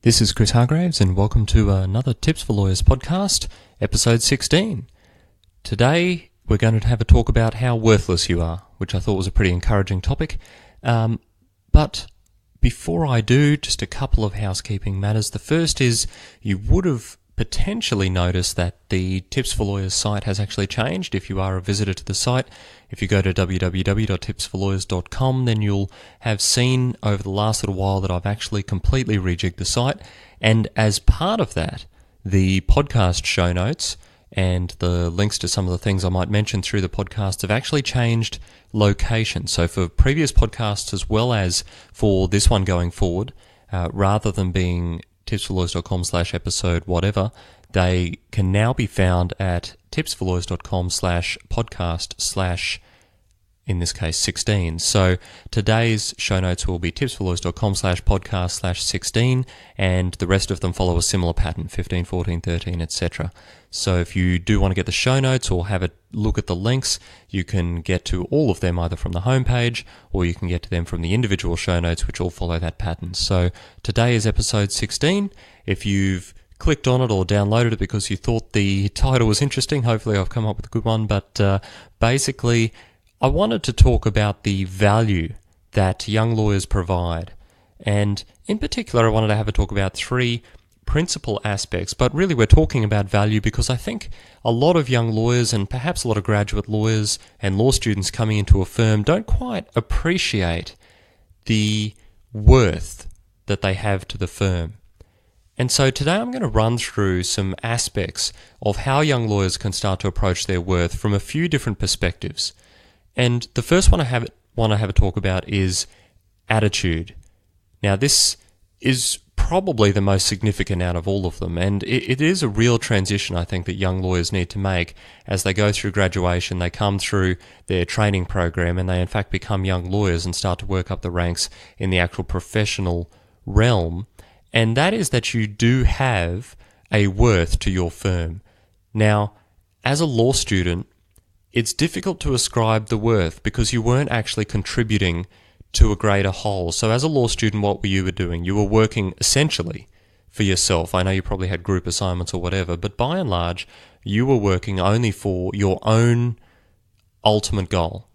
This is Chris Hargraves, and welcome to another Tips for Lawyers podcast, episode 16. Today, we're going to have a talk about how worthless you are, which I thought was a pretty encouraging topic. But before I do, just a couple of housekeeping matters. The first is you would have potentially noticed that the Tips for Lawyers site has actually changed. If you are a visitor to the site, if you go to www.tipsforlawyers.com, then you'll have seen over the last little while that I've actually completely rejigged the site. And as part of that, the podcast show notes and the links to some of the things I might mention through the podcast have actually changed location. So for previous podcasts as well as for this one going forward, rather than being tipsforlawyers.com/episode whatever, they can now be found at tipsforlawyers.com/podcast/ in this case 16. So today's show notes will be tipsforlawyers.com/podcast/16, and the rest of them follow a similar pattern, 15, 14, 13, etc. So if you do want to get the show notes or have a look at the links, you can get to all of them either from the homepage or you can get to them from the individual show notes, which all follow that pattern. So today is episode 16. If you've clicked on it or downloaded it because you thought the title was interesting, hopefully I've come up with a good one, but basically I wanted to talk about the value that young lawyers provide. And in particular, I wanted to have a talk about three principal aspects, but really we're talking about value because I think a lot of young lawyers and perhaps a lot of graduate lawyers and law students coming into a firm don't quite appreciate the worth that they have to the firm. And so today I'm going to run through some aspects of how young lawyers can start to approach their worth from a few different perspectives. And the first one I want to have a talk about is attitude. Now, this is probably the most significant out of all of them, and it is a real transition, I think, that young lawyers need to make as they go through graduation. They come through their training program and they in fact become young lawyers and start to work up the ranks in the actual professional realm, and that is that you do have a worth to your firm. Now, as a law student, it's difficult to ascribe the worth because you weren't actually contributing to a greater whole. So as a law student, what were you doing? You were working essentially for yourself. I know you probably had group assignments or whatever, but by and large, you were working only for your own ultimate goal.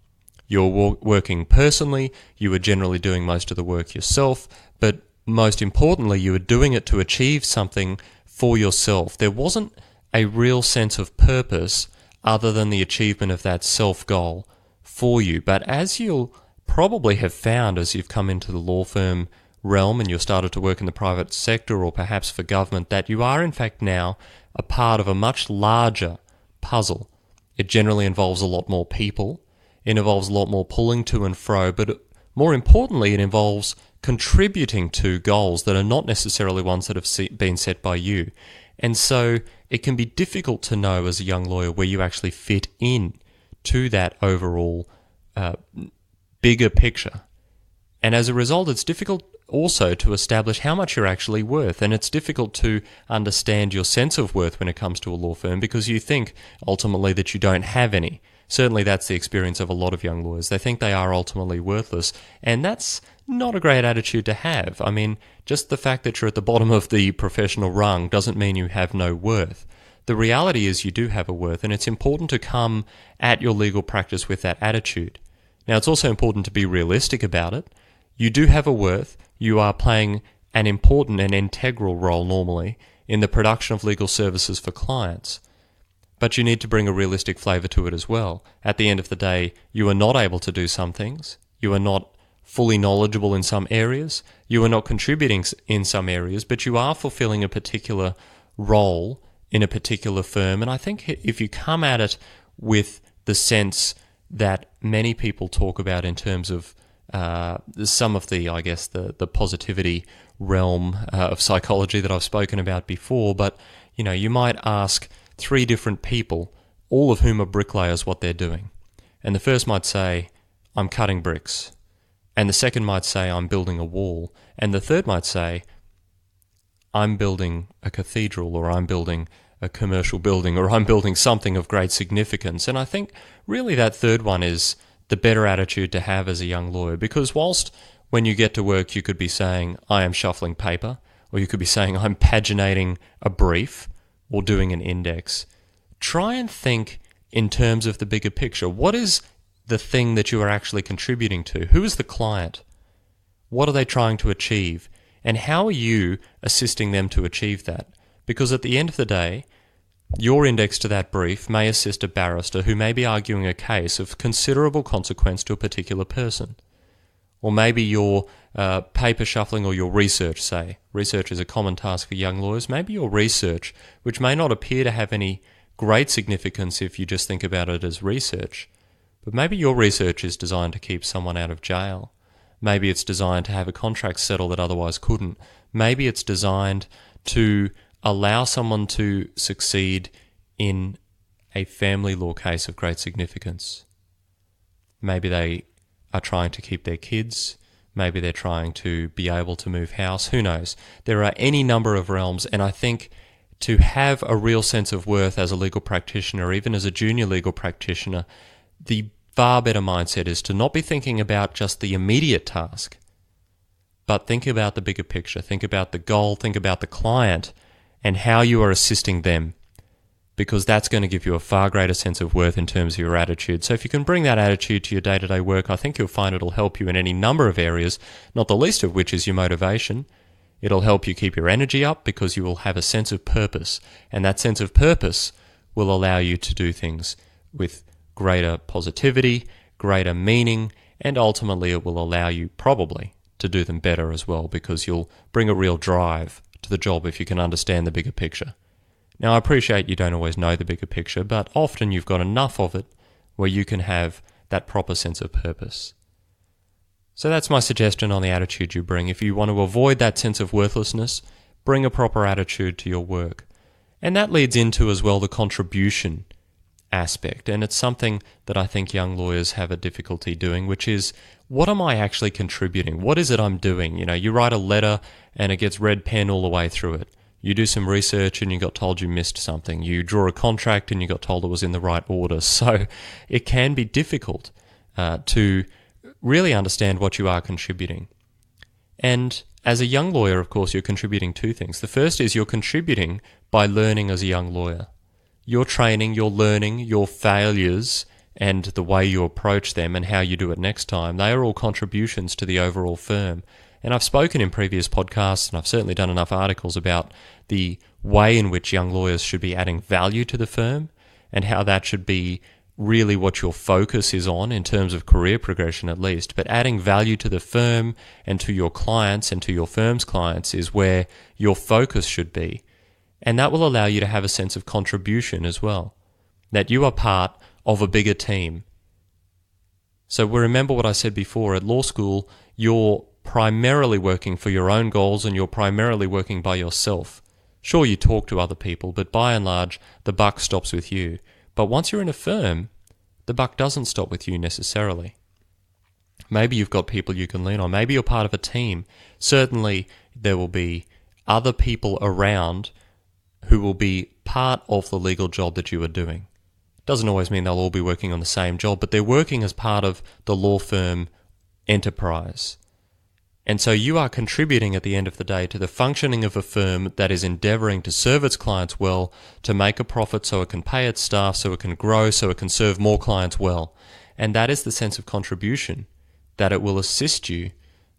You were working personally, you were generally doing most of the work yourself, but most importantly, you were doing it to achieve something for yourself. There wasn't a real sense of purpose other than the achievement of that self-goal for you. But as you'll probably have found as you've come into the law firm realm and you've started to work in the private sector or perhaps for government, that you are in fact now a part of a much larger puzzle. It generally involves a lot more people. It involves a lot more pulling to and fro, but more importantly, it involves contributing to goals that are not necessarily ones that have been set by you. And so it can be difficult to know as a young lawyer where you actually fit in to that overall bigger picture. And as a result, it's difficult also to establish how much you're actually worth. And it's difficult to understand your sense of worth when it comes to a law firm because you think ultimately that you don't have any. Certainly that's the experience of a lot of young lawyers. They think they are ultimately worthless. And that's not a great attitude to have. I mean, just the fact that you're at the bottom of the professional rung doesn't mean you have no worth. The reality is you do have a worth, and it's important to come at your legal practice with that attitude. Now, it's also important to be realistic about it. You do have a worth. You are playing an important and integral role normally in the production of legal services for clients. But you need to bring a realistic flavour to it as well. At the end of the day, you are not able to do some things. You are not fully knowledgeable in some areas. You are not contributing in some areas, but you are fulfilling a particular role in a particular firm. And I think if you come at it with the sense that many people talk about in terms of some of the, I guess, the positivity realm of psychology that I've spoken about before, but you might ask three different people, all of whom are bricklayers, what they're doing. And the first might say, I'm cutting bricks. And the second might say, I'm building a wall. And the third might say, I'm building a cathedral, or I'm building a commercial building, or I'm building something of great significance. And I think really that third one is the better attitude to have as a young lawyer, because whilst when you get to work you could be saying, I am shuffling paper, or you could be saying, I'm paginating a brief or doing an index. Try and think in terms of the bigger picture. What is the thing that you are actually contributing to? Who is the client? What are they trying to achieve? And how are you assisting them to achieve that? Because at the end of the day, your index to that brief may assist a barrister who may be arguing a case of considerable consequence to a particular person. Or maybe your paper shuffling or your research, say. Research is a common task for young lawyers. Maybe your research, which may not appear to have any great significance if you just think about it as research, but maybe your research is designed to keep someone out of jail. Maybe it's designed to have a contract settle that otherwise couldn't. Maybe it's designed to allow someone to succeed in a family law case of great significance. Maybe they are trying to keep their kids. Maybe they're trying to be able to move house. Who knows? There are any number of realms, and I think to have a real sense of worth as a legal practitioner, even as a junior legal practitioner, the far better mindset is to not be thinking about just the immediate task, but think about the bigger picture. Think about the goal, think about the client, and how you are assisting them, because that's going to give you a far greater sense of worth in terms of your attitude. So if you can bring that attitude to your day-to-day work, I think you'll find it'll help you in any number of areas, not the least of which is your motivation. It'll help you keep your energy up because you will have a sense of purpose, and that sense of purpose will allow you to do things with greater positivity, greater meaning, and ultimately it will allow you probably to do them better as well, because you'll bring a real drive to the job if you can understand the bigger picture. Now, I appreciate you don't always know the bigger picture, but often you've got enough of it where you can have that proper sense of purpose. So that's my suggestion on the attitude you bring. If you want to avoid that sense of worthlessness, bring a proper attitude to your work. And that leads into as well the contribution aspect, and it's something that I think young lawyers have a difficulty doing, which is, what am I actually contributing? What is it I'm doing? You write a letter and it gets red pen all the way through it. You do some research and you got told you missed something. You draw a contract and you got told it was in the right order. So it can be difficult to really understand what you are contributing. And as a young lawyer, of course, you're contributing two things. The first is you're contributing by learning as a young lawyer. Your training, your learning, your failures, and the way you approach them and how you do it next time, they are all contributions to the overall firm. And I've spoken in previous podcasts, and I've certainly done enough articles about the way in which young lawyers should be adding value to the firm, and how that should be really what your focus is on in terms of career progression at least. But adding value to the firm and to your clients and to your firm's clients is where your focus should be. And that will allow you to have a sense of contribution as well, that you are part of a bigger team. So we remember what I said before, at law school, you're primarily working for your own goals and you're primarily working by yourself. Sure, you talk to other people, but by and large, the buck stops with you. But once you're in a firm, the buck doesn't stop with you necessarily. Maybe you've got people you can lean on. Maybe you're part of a team. Certainly, there will be other people around who will be part of the legal job that you are doing. Doesn't always mean they'll all be working on the same job, but they're working as part of the law firm enterprise. And so you are contributing at the end of the day to the functioning of a firm that is endeavouring to serve its clients well, to make a profit so it can pay its staff, so it can grow, so it can serve more clients well. And that is the sense of contribution that it will assist you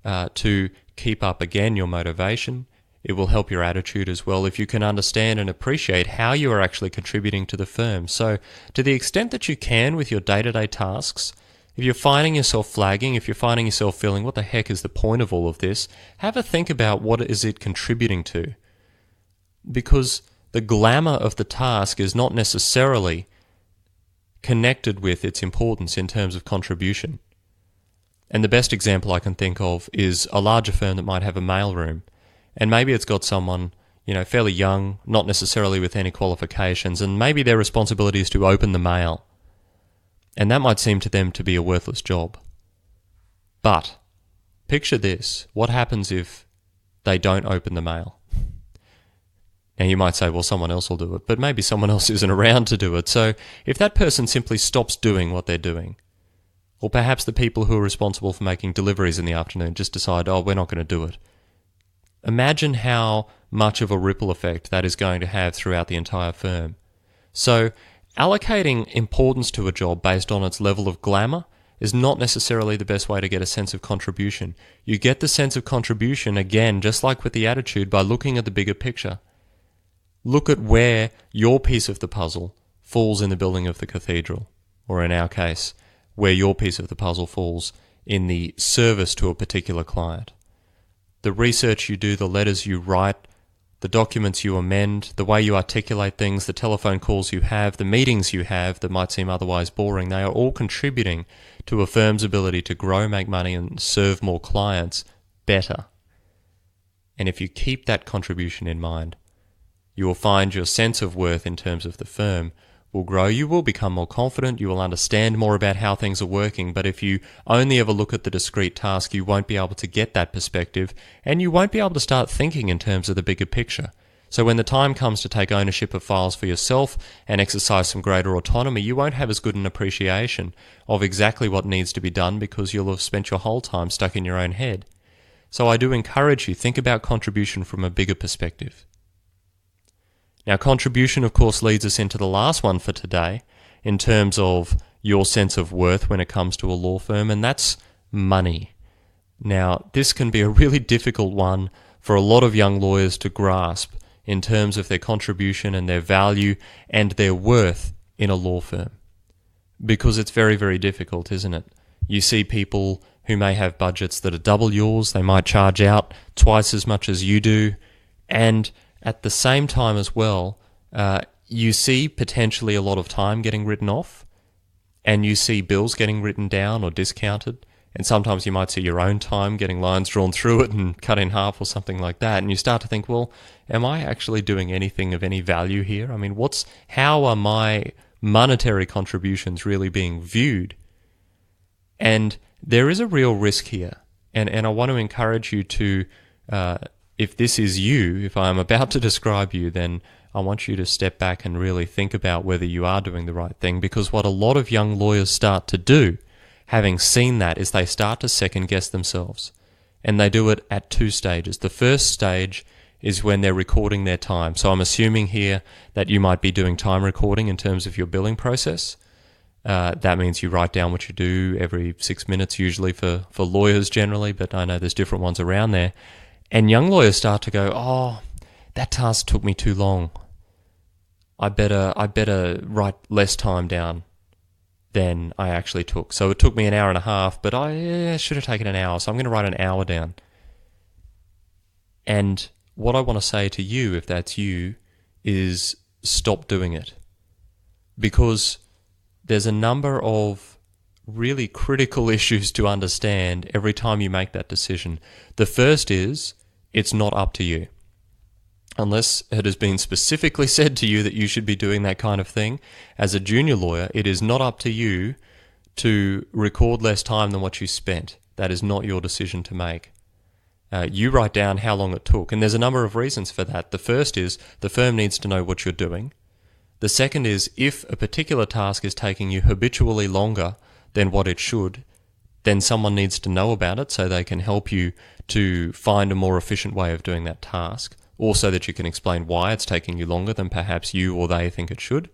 to keep up, again, your motivation. It will help your attitude as well if you can understand and appreciate how you are actually contributing to the firm. So to the extent that you can with your day-to-day tasks, if you're finding yourself flagging, if you're finding yourself feeling, what the heck is the point of all of this? Have a think about what is it contributing to. Because the glamour of the task is not necessarily connected with its importance in terms of contribution. And the best example I can think of is a larger firm that might have a mailroom. And maybe it's got someone, fairly young, not necessarily with any qualifications, and maybe their responsibility is to open the mail. And that might seem to them to be a worthless job. But picture this. What happens if they don't open the mail? Now you might say, well, someone else will do it, but maybe someone else isn't around to do it. So if that person simply stops doing what they're doing, or perhaps the people who are responsible for making deliveries in the afternoon just decide, oh, we're not going to do it. Imagine how much of a ripple effect that is going to have throughout the entire firm. So, allocating importance to a job based on its level of glamour is not necessarily the best way to get a sense of contribution. You get the sense of contribution, again, just like with the attitude, by looking at the bigger picture. Look at where your piece of the puzzle falls in the building of the cathedral, or in our case, where your piece of the puzzle falls in the service to a particular client. The research you do, the letters you write, the documents you amend, the way you articulate things, the telephone calls you have, the meetings you have that might seem otherwise boring, they are all contributing to a firm's ability to grow, make money, and serve more clients better. And if you keep that contribution in mind, you will find your sense of worth in terms of the firm will grow. You will become more confident, you will understand more about how things are working, but if you only ever look at the discrete task, you won't be able to get that perspective, and you won't be able to start thinking in terms of the bigger picture. So when the time comes to take ownership of files for yourself and exercise some greater autonomy, you won't have as good an appreciation of exactly what needs to be done because you'll have spent your whole time stuck in your own head. So I do encourage you, think about contribution from a bigger perspective. Now, contribution, of course, leads us into the last one for today in terms of your sense of worth when it comes to a law firm, and that's money. Now, this can be a really difficult one for a lot of young lawyers to grasp in terms of their contribution and their value and their worth in a law firm, because it's very, very difficult, isn't it? You see people who may have budgets that are double yours, they might charge out twice as much as you do, and at the same time as well, you see potentially a lot of time getting written off, and you see bills getting written down or discounted, and sometimes you might see your own time getting lines drawn through it and cut in half or something like that, and you start to think, well, am I actually doing anything of any value here? I mean, how are my monetary contributions really being viewed? And there is a real risk here, and I want to encourage you to if this is you, if I'm about to describe you, then I want you to step back and really think about whether you are doing the right thing, because what a lot of young lawyers start to do, having seen that, is they start to second guess themselves. And they do it at two stages. The first stage is when they're recording their time. So I'm assuming here that you might be doing time recording in terms of your billing process. That means you write down what you do every 6 minutes, usually for lawyers generally, but I know there's different ones around there. And young lawyers start to go, oh, that task took me too long. I better write less time down than I actually took. So it took me an hour and a half, but I should have taken an hour, so I'm going to write an hour down. And what I want to say to you, if that's you, is stop doing it. Because there's a number of really critical issues to understand every time you make that decision. The first is, it's not up to you. Unless it has been specifically said to you that you should be doing that kind of thing, as a junior lawyer, it is not up to you to record less time than what you spent. That is not your decision to make. You write down how long it took, and there's a number of reasons for that. The first is, the firm needs to know what you're doing. The second is, if a particular task is taking you habitually longer than what it should, then someone needs to know about it so they can help you to find a more efficient way of doing that task, or so that you can explain why it's taking you longer than perhaps you or they think it should.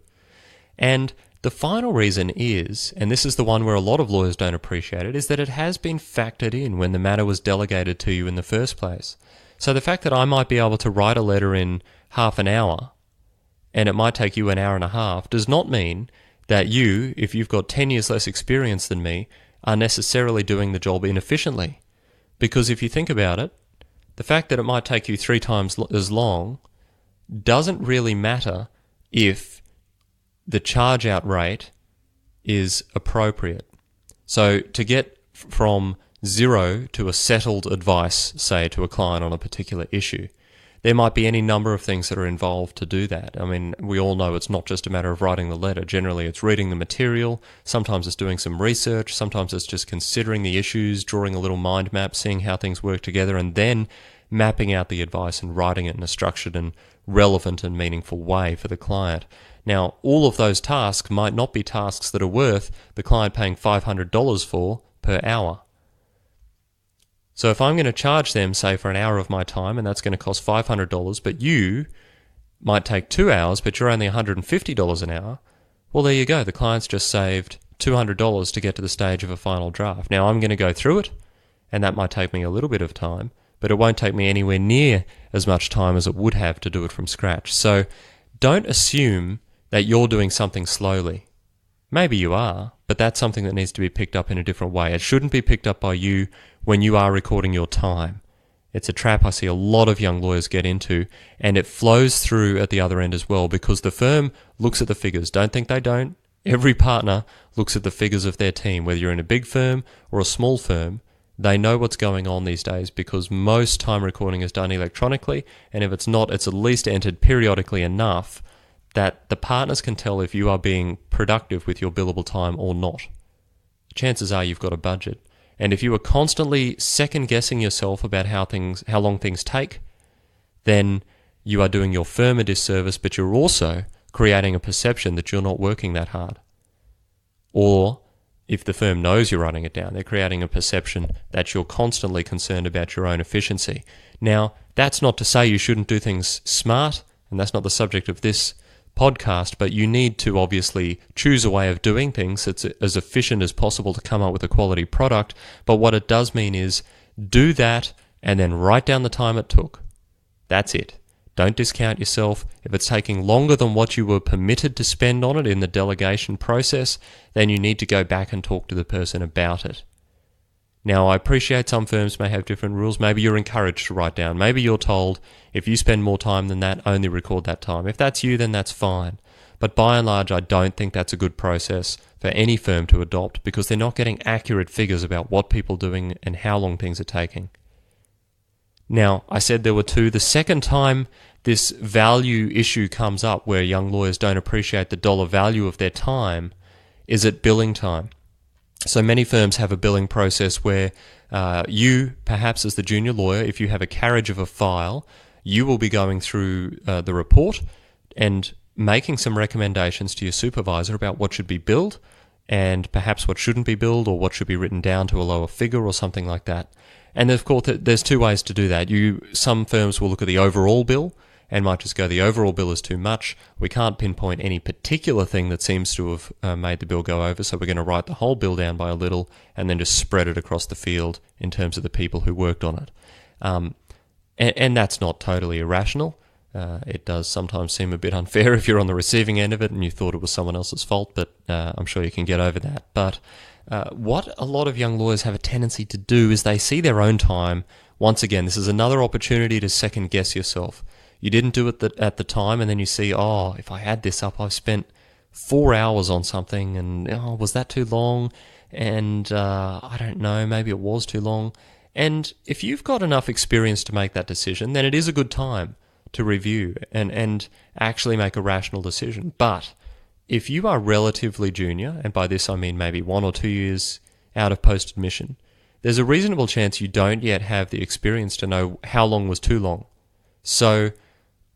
And the final reason is, and this is the one where a lot of lawyers don't appreciate it, is that it has been factored in when the matter was delegated to you in the first place. So the fact that I might be able to write a letter in half an hour, and it might take you an hour and a half, does not mean that you, if you've got 10 years less experience than me, are necessarily doing the job inefficiently. Because if you think about it, the fact that it might take you 3 times as long doesn't really matter if the charge out rate is appropriate. So to get from 0 to a settled advice, say, to a client on a particular issue, there might be any number of things that are involved to do that. I mean, we all know it's not just a matter of writing the letter. Generally, it's reading the material. Sometimes it's doing some research. Sometimes it's just considering the issues, drawing a little mind map, seeing how things work together, and then mapping out the advice and writing it in a structured and relevant and meaningful way for the client. Now, all of those tasks might not be tasks that are worth the client paying $500 for per hour. So if I'm going to charge them, say, for an hour of my time, and that's going to cost $500, but you might take 2 hours, but you're only $150 an hour, well, there you go. The client's just saved $200 to get to the stage of a final draft. Now, I'm going to go through it, and that might take me a little bit of time, but it won't take me anywhere near as much time as it would have to do it from scratch. So don't assume that you're doing something slowly. Maybe you are, but that's something that needs to be picked up in a different way. It shouldn't be picked up by you when you are recording your time. It's a trap I see a lot of young lawyers get into, and it flows through at the other end as well, because the firm looks at the figures. Don't think they don't. Every partner looks at the figures of their team. Whether you're in a big firm or a small firm, they know what's going on these days, because most time recording is done electronically, and if it's not, it's at least entered periodically enough that the partners can tell if you are being productive with your billable time or not. Chances are you've got a budget. And if you are constantly second-guessing yourself about how long things take, then you are doing your firm a disservice, but you're also creating a perception that you're not working that hard. Or, if the firm knows you're running it down, they're creating a perception that you're constantly concerned about your own efficiency. Now, that's not to say you shouldn't do things smart, and that's not the subject of this podcast, but you need to obviously choose a way of doing things that's as efficient as possible to come up with a quality product. But what it does mean is do that and then write down the time it took. That's it. Don't discount yourself. If it's taking longer than what you were permitted to spend on it in the delegation process, then you need to go back and talk to the person about it. Now, I appreciate some firms may have different rules. Maybe you're encouraged to write down. Maybe you're told, if you spend more time than that, only record that time. If that's you, then that's fine. But by and large, I don't think that's a good process for any firm to adopt, because they're not getting accurate figures about what people are doing and how long things are taking. Now, I said there were two. The second time this value issue comes up, where young lawyers don't appreciate the dollar value of their time, is at billing time. So many firms have a billing process where you, perhaps as the junior lawyer, if you have a carriage of a file, you will be going through the report and making some recommendations to your supervisor about what should be billed and perhaps what shouldn't be billed, or what should be written down to a lower figure or something like that. And of course, there's two ways to do that. Some firms will look at the overall bill and might just go, the overall bill is too much. We can't pinpoint any particular thing that seems to have made the bill go over, so we're going to write the whole bill down by a little and then just spread it across the field in terms of the people who worked on it. And that's not totally irrational. It does sometimes seem a bit unfair if you're on the receiving end of it and you thought it was someone else's fault, but I'm sure you can get over that. But what a lot of young lawyers have a tendency to do is they see their own time. Once again, this is another opportunity to second guess yourself. You didn't do it at the time, and then you see, if I add this up, I've spent 4 hours on something, and was that too long? And I don't know, maybe it was too long. And if you've got enough experience to make that decision, then it is a good time to review and actually make a rational decision. But if you are relatively junior, and by this I mean maybe 1 or 2 years out of post-admission, there's a reasonable chance you don't yet have the experience to know how long was too long. So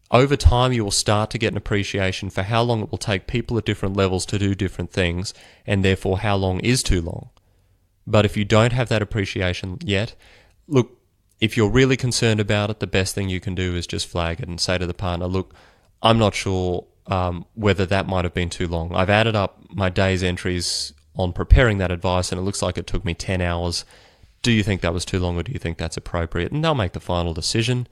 over time, you will start to get an appreciation for how long it will take people at different levels to do different things, and therefore how long is too long. But if you don't have that appreciation yet, look, if you're really concerned about it, the best thing you can do is just flag it and say to the partner, look, I'm not sure whether that might have been too long. I've added up my day's entries on preparing that advice, and it looks like it took me 10 hours. Do you think that was too long, or do you think that's appropriate? And they'll make the final decision.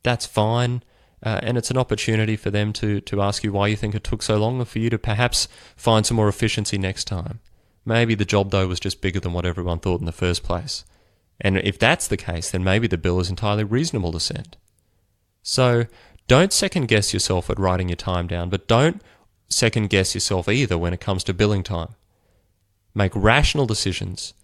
That's fine. And it's an opportunity for them to ask you why you think it took so long, or for you to perhaps find some more efficiency next time. Maybe the job, though, was just bigger than what everyone thought in the first place. And if that's the case, then maybe the bill is entirely reasonable to send. So don't second-guess yourself at writing your time down, but don't second-guess yourself either when it comes to billing time. Make rational decisions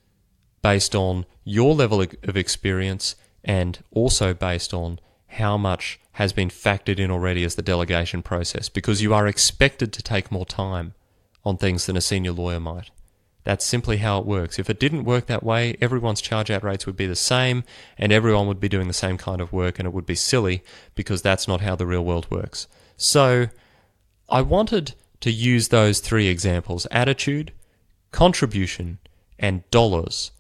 based on your level of experience, and also based on how much has been factored in already as the delegation process, because you are expected to take more time on things than a senior lawyer might. That's simply how it works. If it didn't work that way, everyone's charge-out rates would be the same, and everyone would be doing the same kind of work, and it would be silly, because that's not how the real world works. So I wanted to use those 3 examples: attitude, contribution, and dollars,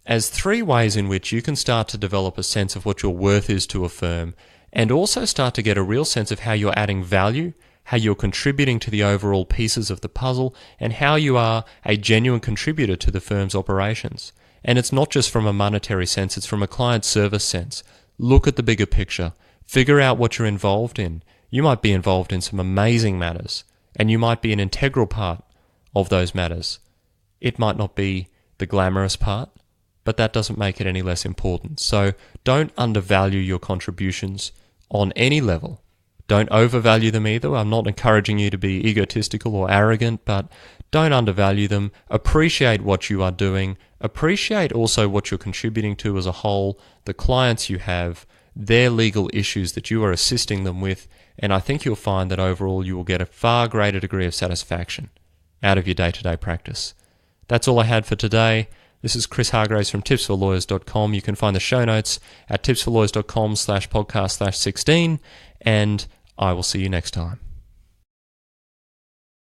as 3 ways in which you can start to develop a sense of what your worth is to a firm, and also start to get a real sense of how you're adding value, how you're contributing to the overall pieces of the puzzle, and how you are a genuine contributor to the firm's operations. And it's not just from a monetary sense, it's from a client service sense. Look at the bigger picture. Figure out what you're involved in. You might be involved in some amazing matters, and you might be an integral part of those matters. It might not be the glamorous part, but that doesn't make it any less important. So don't undervalue your contributions on any level. Don't overvalue them either. I'm not encouraging you to be egotistical or arrogant, but don't undervalue them. Appreciate what you are doing. Appreciate also what you're contributing to as a whole, the clients you have, their legal issues that you are assisting them with, and I think you'll find that overall you will get a far greater degree of satisfaction out of your day-to-day practice. That's all I had for today. This is Chris Hargraves from tipsforlawyers.com. You can find the show notes at tipsforlawyers.com/podcast/16, and I will see you next time.